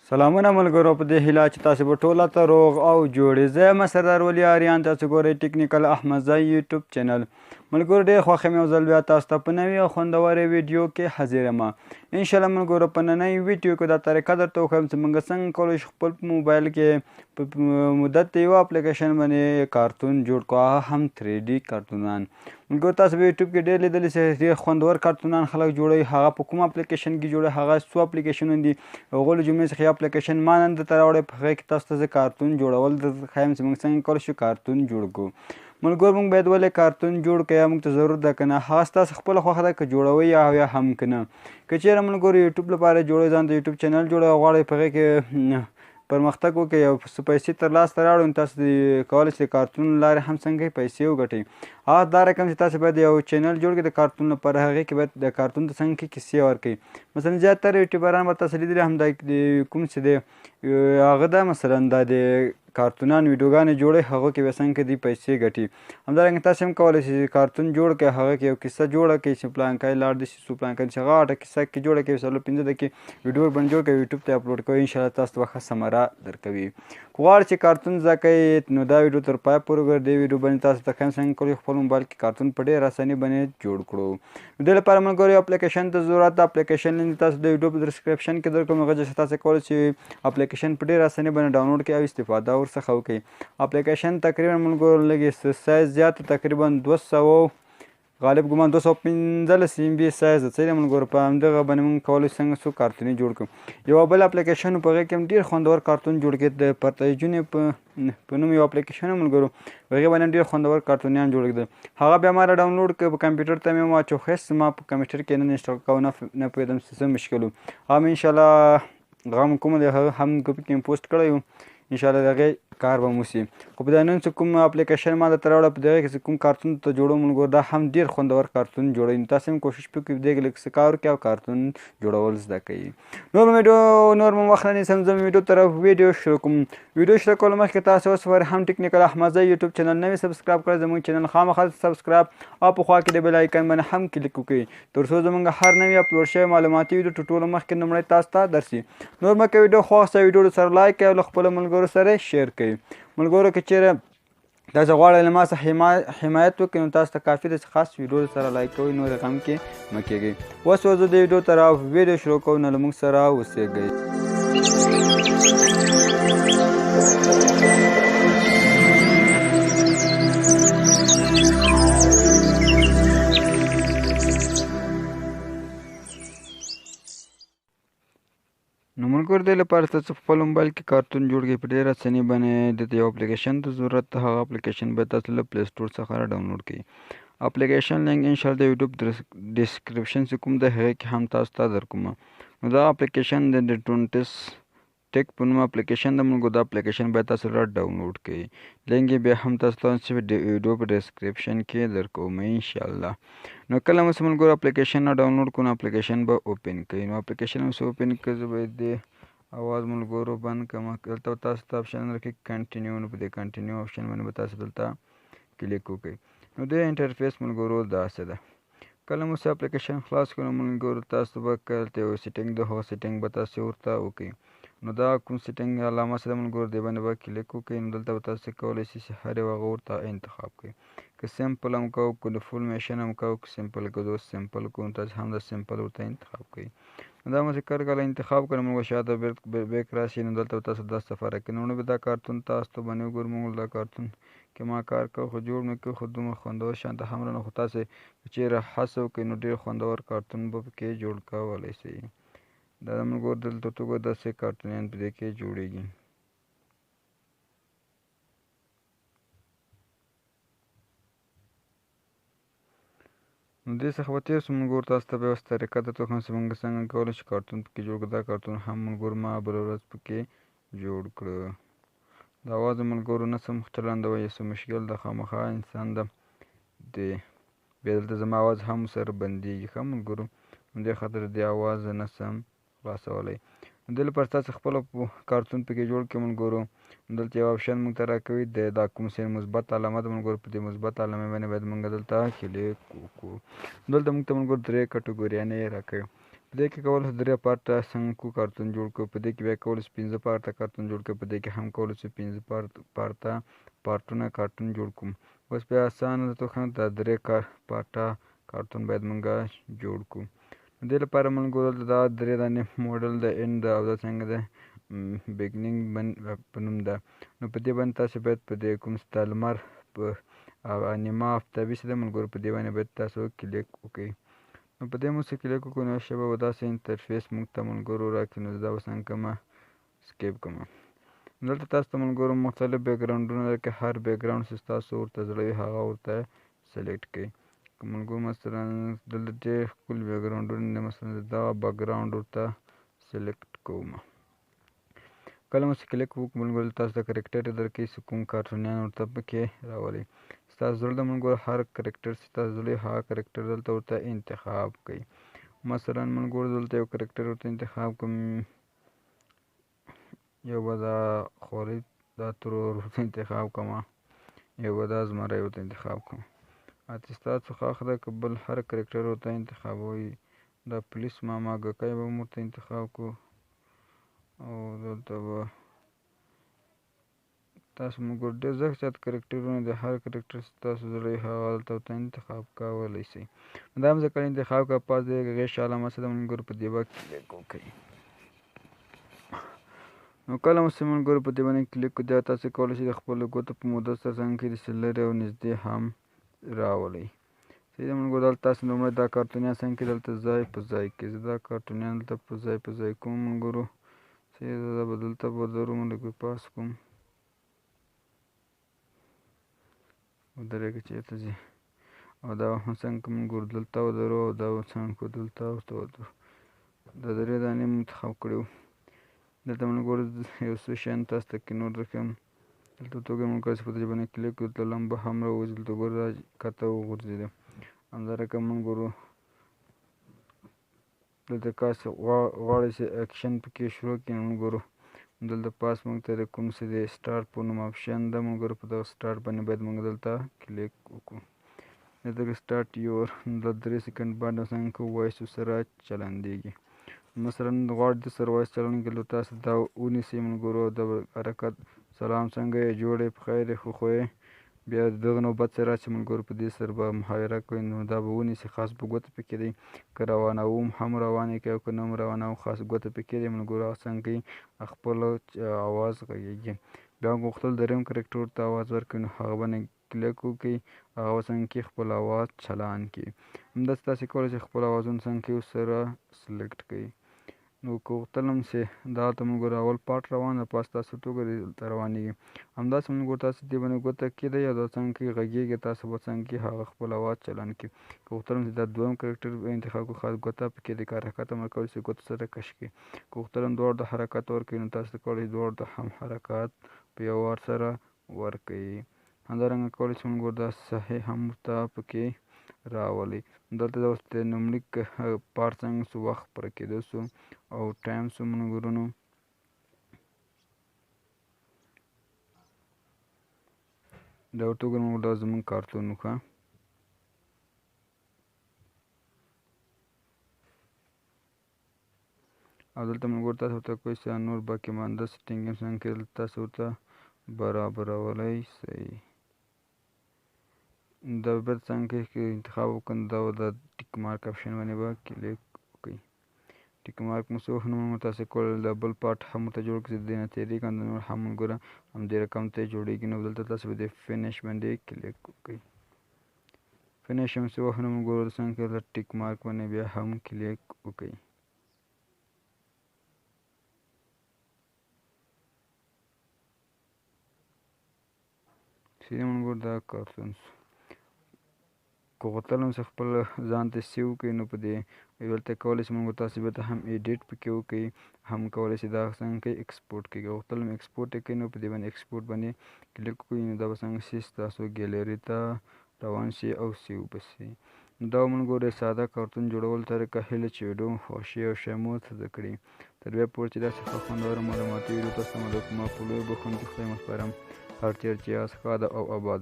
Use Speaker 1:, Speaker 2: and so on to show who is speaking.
Speaker 1: سلامونه ملګرو په دې هیله چې تاسو به ټوله ته روغ او جوړ یې. زه یم سردار ولی آریان، تاسو ګورئ ټیکنیکل احمدزای یوټیوب چینل. ملګرو ډېر خوښ یم یو ځل بیا تاسو ته په نوې او خوندورې ویډیو کې حاضر یم. انشاءالله ملګرو په نننۍ ویډیو کې دا طریقه درته وښیم چې موږ څنګه کولی شو خپل موبایل کې په مدت د یوه اپلیکیشن باندې کارتون جوړ کړو، هغه هم 3D کارتونان. ملګرو تاسو به یوټیوب کې ډېر لیدلی چې ډېر خوندور کارتونان خلک جوړوي. هغه په کوم اپلیکیشن کې جوړوي؟ هغه څو اپلیکیشنونه دي. هغو له جملې څخه یو اپلیکیشن ما نن درته راوړی، په هغې کې تاسو ته زه کارتون جوړول درته ښایم چې موږ څنګه کولی شو کارتون جوړ کړو. ملګرو موږ باید ولې کارتون جوړ کړو؟ یا موږ ته ضرورت ده که نه؟ هغه ستاسو خپله خوښه ده که جوړوئ یا هم که نه. که چېرې ملګرو یوټیوب لپاره جوړوئ، ځان ته یوټیوب چینل جوړوئ، غواړئ په هغې کې پرمختګ وکړئ او څه پیسې تر لاسته راوړئ، نو تاسو کولی شئ د کارتون له لارې هم څنګه پیسې وګټئ. هغه دا رقم چې تاسو باید یو چینل جوړ کړئ د کارتون لپاره، هغې کې باید د کارتون ته څنګه کیسې ورکوئ. مثلا زیاتره یوټیوبران به تاسو لیدلي هم دا کوم چې دی هغه ده مثلا دا د کارتونان ویډیوګانې جوړوي، هغو کې به څنګه دوی پیسې ګټي. همدارنګه تاسو هم کولی شئ کارتون جوړ کړئ، هغه کې یو کیسه جوړه کړئ چې پلانکی لاړ داسې شو، پلانکی چې هغه اټه کیسه کې جوړه کړئ، 4-5 دقیقې ویډیو باندې جوړ کړئ، یوټیوب ته اپلود کوئ، انشاءالله تاسو ته به ښه ثمره درکوي. که غواړئ چې کارتون زده کړئ نو دا ویډیو تر پای پورې وګورئ. دې ویډیو باندې تاسو ته ښایم څنګه کولی خپل موبایل کې کارتون په ډېر اسانۍ باندې جوړ کړو. نو دې لپاره ملګرو یو اپلیکیشن ته ضرورت ده. اپلیکیشن لینک تاسو د ویډیو په ډسکرپشن کې درکړم، هغه ځای څخه تاسو کولی شئ اپلیکیشن په ډېر اسانۍ باندې ډاونلوډ کړئ او استفاده ورڅخه وکړئ. اپلیکیشن تقریبا ملګرو لږ سایز زیات، تقریبا 200 غالب ګمان 215 MB سایز ده. څه دی ملګرو؟ په همدغه باندې موږ کولی شو څنګه څو کارتونې جوړ کړو. یوه بل اپلیکیشن په هغې کې هم ډېر خوندور کارتون جوړ کړي، د پرتایجونې په نوم یو اپلیکیشن ملګرو، په هغې باندې هم ډېر خوندور کارتونیان جوړ کړي. هغه بیا ما را ډاونلوډ کړ، په کمپیوټر ته مې واچو، خیس ما په کمپیوټر کې نن انسټال کوو، نه پوهېدم چې څه مشکل و. هغه مې انشاءالله هغه کومه دی هغه هم ګروپ کې مې پوسټ کړی و، انشاءالله د هغې کار به وشي. خو په دا نن چې کوم اپلیکیشن ما درته راوړه، په دغې کې چې کوم کارتون ته جوړوم ملګرو، دا هم ډېر خوندور کارتون جوړوي. نو تاسو هم کوشش وکړئ په دې کې لږ څه کار وکړئ او کارتون جوړول زده کړئ. نور مو وخت نه نیسم، زه ویډیو طرف ویډیو شروع کوم. ویډیو شروع کولو مخکې تاسو اوس ورحم ټیکنیکل احمدزای یوټیوب چینل نوی سبسکرایب کړئ، زموږ چینل خامخا سبسکرایب او په خوا کې د بیل آیکن باندې هم کلیک وکړئ، تر څو زموږ هر نوی اپلوډ شوی معلوماتي ویډیو تر ټولو مخکې لومړی تاسو ته درشي. نور مه کوئ، ویډیو خوښ شوه ویډیو سره لایک کړئ او له خپلو ملګرو سره شیر کړئ. ملګرو که چېرې تاسو غواړئ له ما څخه حمایت وکړئ نو تاسو ته کافي ده چې خاص ویډیو سره لایک کوئ، نور غم کې مه کېږئ. اوس زه د ویډیو طرف ویډیو شروع کوم، نو له موږ سره اوسېږئ. نو ملګرو دې لپاره تاسو په خپل موبایل کې کارتون جوړ کړئ په ډېره اسانۍ باندې. دلته یو اپلیکیشن ته ضرورت ده، هغه اپلیکیشن باید تاسو له پلی سټور څخه را ډاونلوډ کړئ. اپلیکیشن لینک انشاءالله د یوټیوب ډسکرپشن چې کوم دی هغې کې هم تاسو ته درکوم. نو دا اپلیکیشن د ډونټس ټیک په نوم اپلیکیشن ده ملګرو، دا اپلیکیشن باید تاسو را ډاونلوډ کړئ. لینک یې بیا هم تاسو ته د ویډیو په ډسکرپشن کې درکوم انشاءالله. نو کله مو چې ملګرو اپلیکیشن را ډاونلوډ کړو نو اپلیکیشن به اوپن کړئ. نو اپلیکیشن هم چې اوپن کړئ، زه باید د اواز ملګرو بند کړم. دلته تاسو ته آپشن درکړي کنټینیو، نو په دې کنټینیو آپشن باندې به تاسو دلته کلیک وکړئ. نو د انټرفیس ملګرو داسې ده. کله مو چې اپلیکیشن خلاص کړو ملګرو، تاسو به کلته یو سیټینګ ده، هغه سیټینګ به تاسو ورته وکړئ. نو دا کوم سیټینګ علامه چې ده ملګرو، دې باندې به کلیک وکړئ. نو دلته به تاسو کولی شئ چې هر یو هغه ورته انتخاب کړئ. که سمپل هم کوو، که د فول میشن هم کوو، که سمپل کوو، سمپل کوو، نو تاسو هم د سمپل ورته انتخاب کړئ. نو دا مو چې کله انتخاب کړئ ملګرو، شاته بیک راشي، نو دلته تاسو دا سفر کړئ. نو به دا کارتون تاسو ته باندې وګورو ملګرو، دا کارتون کې ما کار کوو خو جوړ مې کړو، خو دومره خوندور شانته هم رانه، خو تاسې که چېرې هڅه وکړئ نو ډېر خوندور کارتون به پکې جوړ کولی شئ. دا ملګرو دلته توګه داسې کارتونیان په دې کې جوړېږي. نو دې څخه به تېر شو ملګرو، تاسو ته به یوه طریقه درته وښیم چې موږ څنګه کولی شو کارتون پکې جوړ کړو. دا کارتون هم ملګرو ما بله ورځ پکې جوړ کړه. د اواز ملګرو نه څه چلندوئ یا څه مشکل ده، خامخا انسان ده د بیا دلته زما اواز هم سره بندېږي ښه ملګرو، نو دې خاطر دې اواز نه شم خلاصولی. نو دې لپاره تاسو خپله کارتون پکې جوړ کړئ ملګرو. دلته یو آپشن موږ ته راکوي دا کوم چې مثبت علامه ده ملګرو، په دې مثبت علامې باندې باید موږ دلته کلیک وکړو. دلته موږ ته ملګرو 3 کټګوریانې راکوي. په دې کې کولای شو 3 پارټه څنګه کو کارتون جوړ کړو. په دې کې بیا کولای شو 15 پارټه کارتون جوړ کړو. په دې کې هم کولای شو 15 پارټونه کارتون جوړ کړو. اوس بیا اسانه ده ته دا 3 پارټه کارتون باید مونږ جوړ کړو. دې لپاره مونږ دا 3 دانې موډل د اینډ او دا څنګه ده بیګنینګ په نوم ده. نو په دې باندې تاسو باید په دې کوم ستا لمر په نیمه آفتابي چې ده ملګرو په دې باندې باید تاسو کلیک وکړئ. نو په دې مو چې کلیک وکړو نو شبه به داسې انټرفیس موږ ته ملګرو راکړي. نو دا به څنګه کومه سکیپ کومه. دلته تاسو ته ملګرو مختلف بیکګراونډونه لکه هر بیکګراونډ چې تاسو ورته زړه وي هغه ورته سلیکټ کړئ. که ملګرو مثلا دلته ډېر ښکلي بیکګراونډونه دي، مثلا دغه بیکګراونډ ورته سلیکټ کوم. کله مو چې کلیک وکړو ملګرو تاسو ته کرکټر درکوي چې کوم کارټونیان ورته پکې راولئ. ستاسو زړه د ملګرو هر کرکټر چې تاسو زړه وي هغه کرکټر دلته ورته انتخاب کړئ. مثلا ملګرو دلته یو کرکټر ورته انتخاب کړم، یو به دا خولۍ دا ترور ورته انتخاب کړم، یو به دا زمری ورته انتخاب کړم. چې ستاسو خوښ ده که بل هر کرکټر ورته انتخابوئ. دا پولیس ماما ګکی به هم ورته انتخاب کړو او دلته به تاسو ملګرو ډېر زیات کرکټرونه د هر کرکټر چې تاسو زړه وي هغه دلته ورته انتخاب کولی شئ. دا هم زه کله انتخاب کړه پاس د غېږ علامه څه ده ملګرو په دې به کلیک وکړئ. نو کله مو چې ملګرو په دې باندې کلیک کړو بیا تاسو کولی شئ د خپلو ګوتو په موده سره څنګه کړئ چې لرې او نږدې هم راولئ. صحیح ده ملګرو دلته تاسو لومړی دا کارتونیان څنګه کړئ دلته ځای په ځای کې زه دا کارتونیان دلته په ځای کوم ملګرو. صحیح ده دا به دلته به دروم لږ پاس کوم ودرېږه چېرته ځي او دا به څنګه کوم ملګرو دلته ودرو او دا به څنګه کړو دلته ورته ودرو. دا 3 دانې مو انتخاب کړي وو. دلته ملګرو یو څو شیان تاسو ته کې نور درښیم. دلته توګه ملګرو چې په دې باندې کلیک کړو دلته لمبه هم راوځي دلته ګوره دا کښته وغورځېده. همدارنګه ملګرو دلته تاسو غواړئ چې اکشن پکې شروع کړئ ملګرو دلته پاس موږ ته د کوم څه د سټارټ په نوم آپشن ده ملګرو په دغه سټارټ باندې باید موږ دلته کلیک وکړو. دلته سټارټ یور د 3 سیکنډ باندې څنګه کوو وایس سره چلندېږي. مثلا غواړئ د سره وایس چلند کړئ تاسو دا ونیسئ ملګرو د حرکت سلام څنګه یې جوړ یې په خیر یې خو خو یې بیا دغه نوبت سره چې ملګرو په دې سره به محاوره کوئ نو دا به ونیسئ خاص په ګوته پکې دی که روانوم هم روانې کوي او که نه هم روانوم خاص ګوته پکې دی ملګرو هغه څنګه کوي خپل اواز غږیږي. بیا غوښتل درېیم کرکټر ته اواز ورکړئ نو هغه باندې کلیک وکړئ هغه به څنګه کوي خپل اواز چالان کړي. همداسې تاسې کولی شئ خپل اوازونه څنګه کوي ورسره سلیکټ کړئ. نو که غوښتل هم چې دغلته ملګرو اول پارټ روان ده په ستاسو توګه دلته روانېږي. همداسې ملګرو تاسو دې باندې ګوته کېږدئ او دا څنګه کوي غږېږي تاسو به څنګه کوي هغه خپل اواز چالان کړي. که غوښتل هم چې دا دویم کرکټر انتخاب کړو خاص ګوته پکې د که حرکت هم ورکولی شئ ګوتو سره کش کړي. که غوښتل هم دواړو ته حرکت ورکړئ نو تاسو کولی شئ دواړو ته هم حرکات په یو وار سره ورکړئ. همدارنګه کولی شئ ملګرو دا صحیح هم ورته پکې راولئ. دلته اوس د لومړي پارټ څنګه شو وخت پوره کېدو شو او ټایم شو ملګرو. نو دا ورته وګورئ ملګرو دا زموږ کارتون و ښه. او دلته ملګرو تاسو ورته کوئ چې نور باقي مانده سیټینګ هم څنګه کوي دلته تاسو ورته برابرولی شئ. دا بیا څنګه کوي که انتخاب وکړو دا به د ټیک مارک آپشن باندې به کلیک وکړئ. ټیک مارک مو څه وخت نو تاسو کولی د بل پارټ هم ورته جوړ کړئ چې د دې نه تېرېږي نور هم ملګرو همدې رقم ته جوړېږي. نو دلته تاسو به د فینش باندې کلیک وکړئ. فینش هم څه وخت نو ملګرو څنګه کوي د ټیک مارک باندې بیا هم کلیک وکړئ. صحیح ملګرو دا کارتون که غوښتل هم چې خپل ځان ته سیو کړئ نو په دې دلته کولی شئ ملګرو تاسو بېرته هم ایډیټ پکې وکړئ هم کولی شئ دا څنګه کوئ ایکسپورټ کړئ. که غوښتل هم ایکسپورټ یې کړئ نو په دې باندې ایکسپورټ باندې کلیک وکړئ نو دا به څنګه شي ستاسو ګیلري ته روان شي او سیو به شي. نو دا ملګرو ساده کارتون جوړولو طریقه هیله چې ویډیو مو خوښ شي او شی مو زده کړي. تر بیا پورې چې داسې ښه خوندوره معلوماتي ویډیو تاسو ته مدد کوم اپلود بخښونکي خدای مو سپارم. هر چېرې چې یاست ښاد او آباد